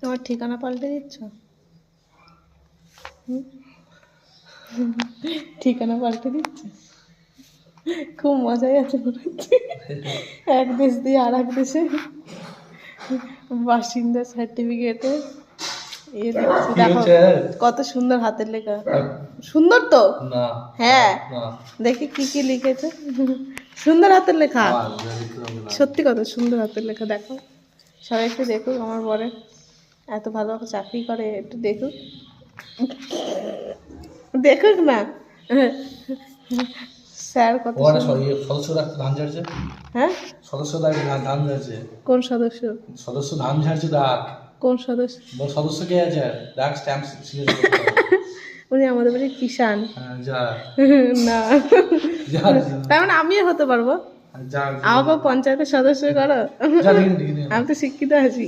তোমার ঠিকানা পাল্টে দিচ্ছ? ঠিকানা পাল্টে দিচ্ছে, খুব মজাই আছে মনে হচ্ছে। এক দেশ দিয়ে আর এক দেশে বাসিন্দা সার্টিফিকেটে দেখছি, দেখো কত সুন্দর হাতের লেখা। সুন্দর তো? হ্যাঁ, দেখি কি কি লিখেছে। সুন্দর হাতের লেখা, সত্যি কত সুন্দর হাতের লেখা। দেখো সবাই একটু দেখুক, আমার বরে এত ভালো চাকরি করে, একটু দেখুক, দেখুক না। স্যার কত সদস্য ধান ঝাড়ছে। হ্যাঁ, সদস্য ধান ঝাড়ছে। কোন সদস্য? সদস্য ধান ঝাড়ছে দাগ। কোন সদস্য? সদস্য কে আছে দাগ স্ট্যাম্প। উনি আমাদের বাড়ির কিষান। যা না, তার মানে আমিও হতে পারবো। আমাকেও পঞ্চায়েতের সদস্য করো, আমি তো শিক্ষিত আছি।